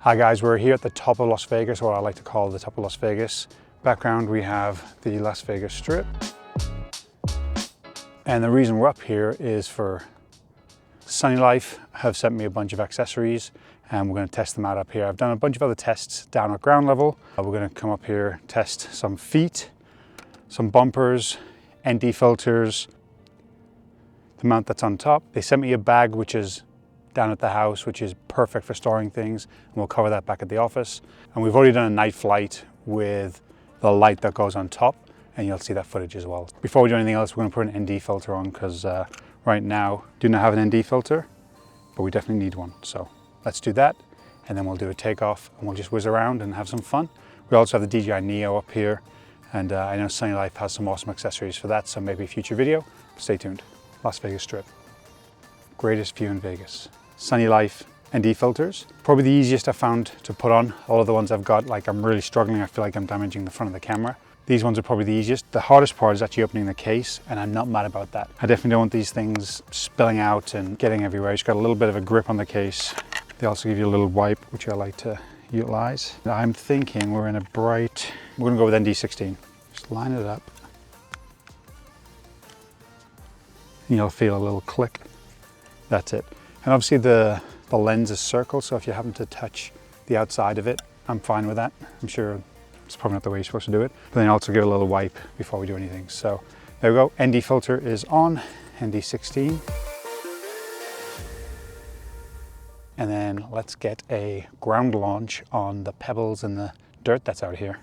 Hi guys, we're here at the top of Las Vegas, or I like to call the top of Las Vegas. Background, we have the Las Vegas Strip. And the reason we're up here is for Sunny Life have sent me a bunch of accessories and we're going to test them out up here. I've done a bunch of other tests down at ground level. We're going to come up here, test some feet, some bumpers, ND filters, the mount that's on top. They sent me a bag which is down at the house, which is perfect for storing things, and we'll cover that back at the office. And we've already done a night flight with the light that goes on top, and you'll see that footage as well. Before we do anything else, we're going to put an ND filter on because right now do not have an ND filter, but we definitely need one. So let's do that, and then we'll do a takeoff and we'll just whiz around and have some fun. We also have the DJI Neo up here, and I know Sunny Life has some awesome accessories for that, so maybe a future video. Stay tuned. Las Vegas Strip. Greatest view in Vegas. Sunny Life ND filters. Probably the easiest I found to put on. All of the ones I've got, like I'm really struggling. I feel like I'm damaging the front of the camera. These ones are probably the easiest. The hardest part is actually opening the case, and I'm not mad about that. I definitely don't want these things spilling out and getting everywhere. It's got a little bit of a grip on the case. They also give you a little wipe, which I like to utilize. I'm thinking we're gonna go with ND16. Just line it up. And you'll feel a little click. That's it. And obviously the lens is circle, so if you happen to touch the outside of it, I'm fine with that. I'm sure it's probably not the way you're supposed to do it. But then also give it a little wipe before we do anything. So there we go, ND filter is on, ND16. And then let's get a ground launch on the pebbles and the dirt that's out here.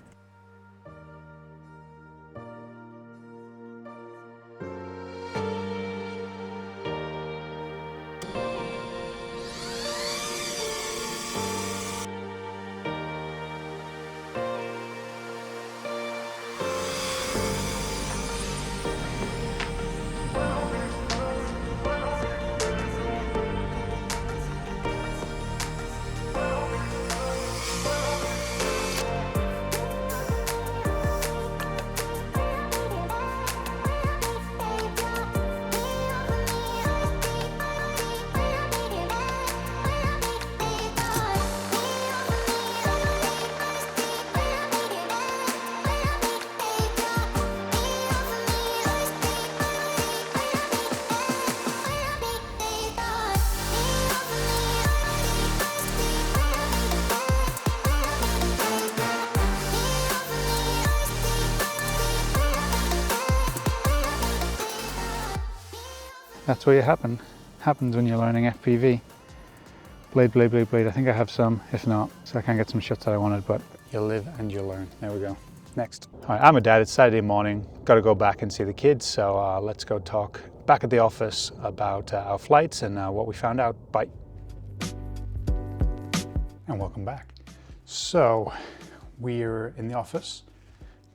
That's what happens when you're learning FPV. Blade, blade, blade, blade. I think I have some, if not, so I can't get some shots that I wanted, but you'll live and you'll learn. There we go. Next. All right, I'm a dad, it's Saturday morning. Got to go back and see the kids, so let's go talk back at the office about our flights and what we found out. Bye. And welcome back. So we're in the office.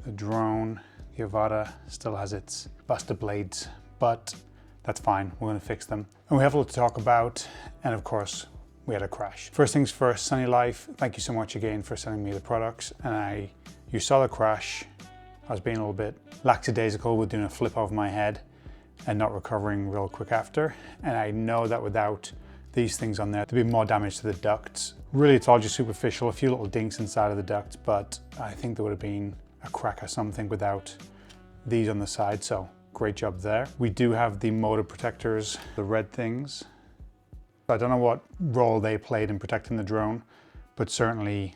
The drone, the Avata, still has its busted blades, but that's fine, we're gonna fix them. And we have a lot to talk about, and of course, we had a crash. First things first, Sunny Life, thank you so much again for sending me the products. And you saw the crash. I was being a little bit lackadaisical with doing a flip over my head and not recovering real quick after. And I know that without these things on there, there'd be more damage to the ducts. Really, it's all just superficial, a few little dinks inside of the ducts, but I think there would have been a crack or something without these on the side, so great job there. We do have the motor protectors, the red things. I don't know what role they played in protecting the drone, but certainly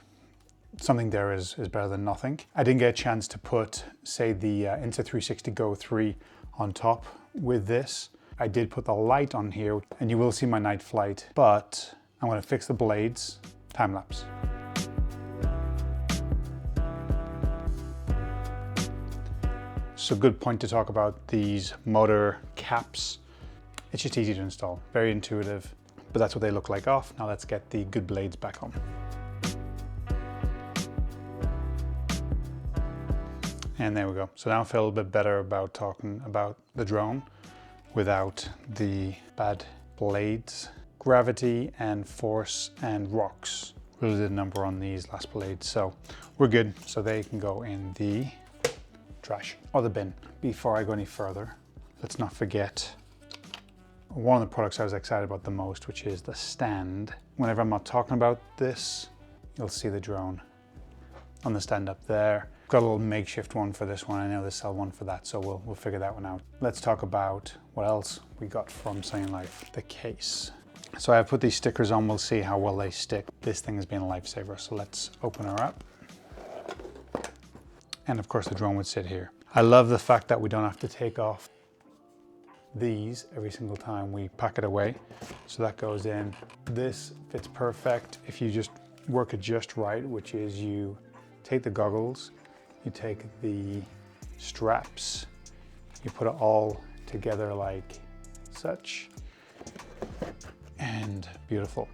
something there is better than nothing. I didn't get a chance to put, say, the Insta360 Go 3 on top with this. I did put the light on here, and you will see my night flight, but I'm gonna fix the blades, time lapse. So good point to talk about these motor caps. It's just easy to install, very intuitive, but that's what they look like off. Now let's get the good blades back on. And there we go. So now I feel a little bit better about talking about the drone without the bad blades. Gravity and force and rocks really did a number on these last blades. So we're good. So they can go in the trash or the bin. Before I go any further, let's not forget one of the products I was excited about the most, which is the stand. Whenever I'm not talking about this, you'll see the drone on the stand up there. Got a little makeshift one for this one. I know they sell one for that, so we'll figure that one out. Let's talk about what else we got from Sunny Life, the case. So I have put these stickers on, we'll see how well they stick. This thing has been a lifesaver, so let's open her up. And of course the drone would sit here. I love the fact that we don't have to take off these every single time we pack it away. So that goes in. This fits perfect if you just work it just right, which is you take the goggles, you take the straps, you put it all together like such, and beautiful.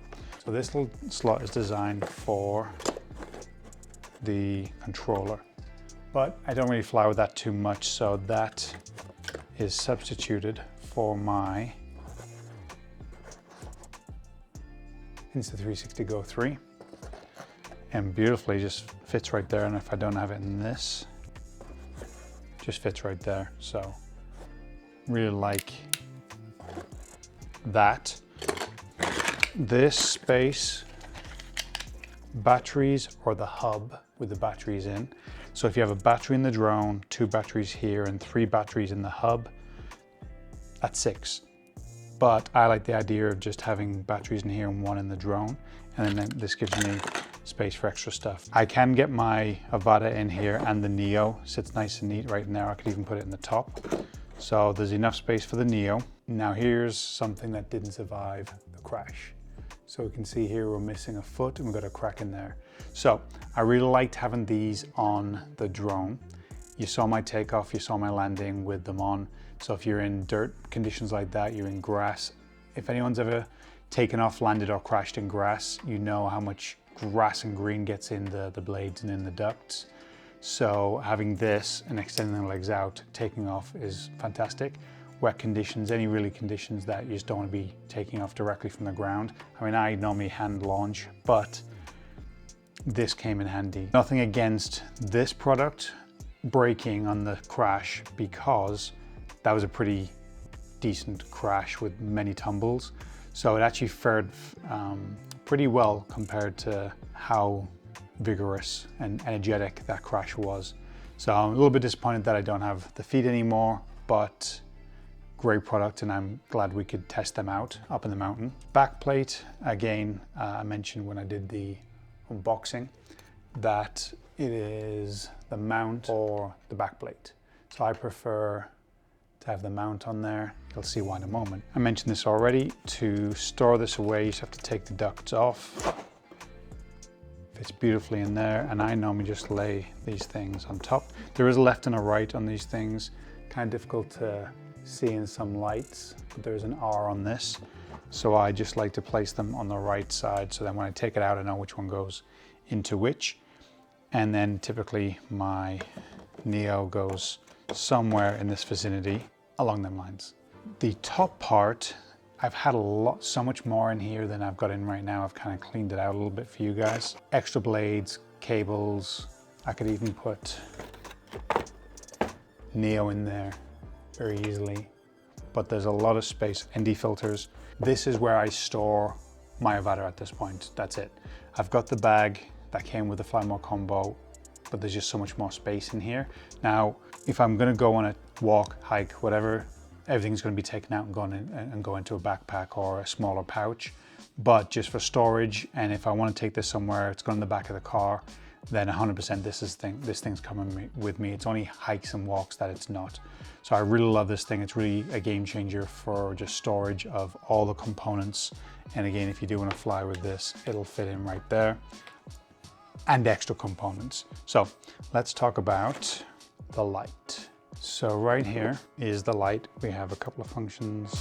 So this little slot is designed for the controller, but I don't really fly with that too much, so that is substituted for my Insta360 Go 3, and beautifully just fits right there. And if I don't have it in this, just fits right there. So really like that. This space, batteries, or the hub with the batteries in. So if you have a battery in the drone, 2 batteries here, and 3 batteries in the hub, that's 6. But I like the idea of just having batteries in here and 1 in the drone, and then this gives me space for extra stuff. I can get my Avata in here, and the Neo sits nice and neat right in there. I could even put it in the top. So there's enough space for the Neo. Now here's something that didn't survive the crash. So we can see here we're missing a foot and we've got a crack in there. So I really liked having these on the drone. You saw my takeoff, you saw my landing with them on. So if you're in dirt conditions like that, you're in grass. If anyone's ever taken off, landed, or crashed in grass, you know how much grass and green gets in the blades and in the ducts. So having this and extending the legs out, taking off is fantastic. Wet conditions, any really conditions that you just don't want to be taking off directly from the ground. I mean, I normally hand launch, but this came in handy. Nothing against this product breaking on the crash, because that was a pretty decent crash with many tumbles. So it actually fared pretty well compared to how vigorous and energetic that crash was. So I'm a little bit disappointed that I don't have the feet anymore, but great product, and I'm glad we could test them out up in the mountain. Backplate, again, I mentioned when I did the unboxing that it is the mount or the backplate. So I prefer to have the mount on there. You'll see why in a moment. I mentioned this already. To store this away, you just have to take the ducts off. Fits beautifully in there, and I normally just lay these things on top. There is a left and a right on these things. Kind of difficult to see in some lights, but there's an R on this. So I just like to place them on the right side, so then when I take it out, I know which one goes into which. And then typically my Neo goes somewhere in this vicinity along them lines. The top part, I've had so much more in here than I've got in right now. I've kind of cleaned it out a little bit for you guys. Extra blades, cables. I could even put Neo in there very easily, but there's a lot of space. ND filters. This is where I store my Avata at this point. That's it. I've got the bag that came with the Fly More combo, but there's just so much more space in here. Now, if I'm gonna go on a walk, hike, whatever, everything's gonna be taken out and go into a backpack or a smaller pouch. But just for storage, and if I wanna take this somewhere, it's going in the back of the car, then 100% this thing's coming with me. It's only hikes and walks that it's not. So I really love this thing. It's really a game changer for just storage of all the components. And again, if you do want to fly with this, it'll fit in right there, and extra components. So let's talk about the light. So right here is the light. We have a couple of functions.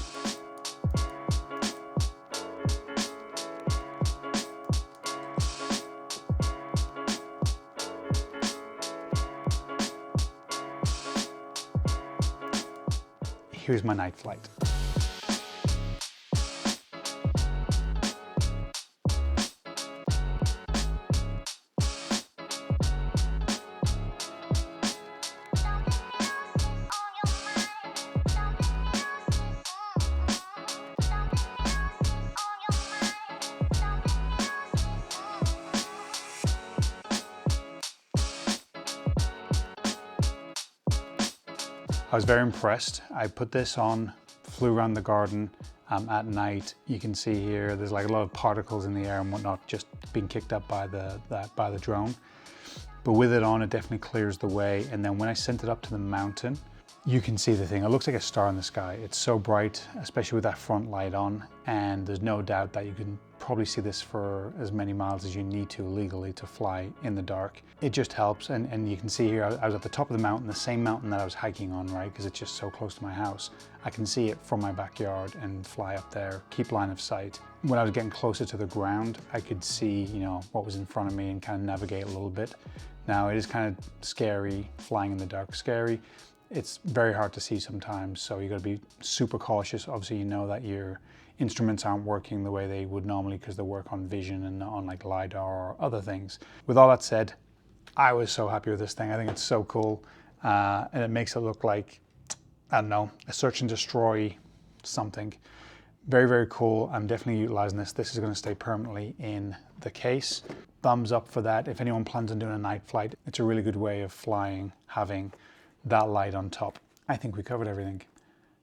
Here's my night flight. I was very impressed. I put this on, flew around the garden at night. You can see here, there's like a lot of particles in the air and whatnot just being kicked up by the drone. But with it on, it definitely clears the way. And then when I sent it up to the mountain, you can see the thing. It looks like a star in the sky. It's so bright, especially with that front light on. And there's no doubt that you can probably see this for as many miles as you need to legally to fly in the dark. It just helps. And you can see here, I was at the top of the mountain, the same mountain that I was hiking on, right? Because it's just so close to my house. I can see it from my backyard and fly up there, keep line of sight. When I was getting closer to the ground, I could see, you know, what was in front of me and kind of navigate a little bit. Now it is kind of scary, flying in the dark, scary. It's very hard to see sometimes, so you got to be super cautious. Obviously, you know that your instruments aren't working the way they would normally because they work on vision and not on like LiDAR or other things. With all that said, I was so happy with this thing. I think it's so cool, and it makes it look like, I don't know, a search and destroy something. Very, very cool. I'm definitely utilizing this. This is going to stay permanently in the case. Thumbs up for that. If anyone plans on doing a night flight, it's a really good way of flying, having that light on top. I think we covered everything.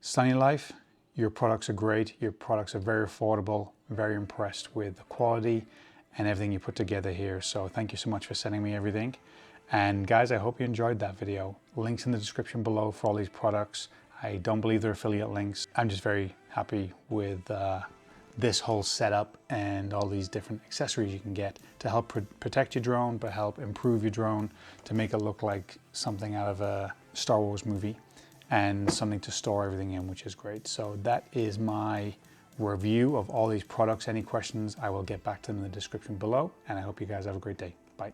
Sunny Life, your products are great. Your products are very affordable. Very impressed with the quality and everything you put together here. So thank you so much for sending me everything. And guys, I hope you enjoyed that video. Links in the description below for all these products. I don't believe they're affiliate links. I'm just very happy with this whole setup and all these different accessories you can get to help protect your drone, but help improve your drone to make it look like something out of a Star Wars movie and something to store everything in, which is great. So that is my review of all these products. Any questions, I will get back to them in the description below, and I hope you guys have a great day. Bye.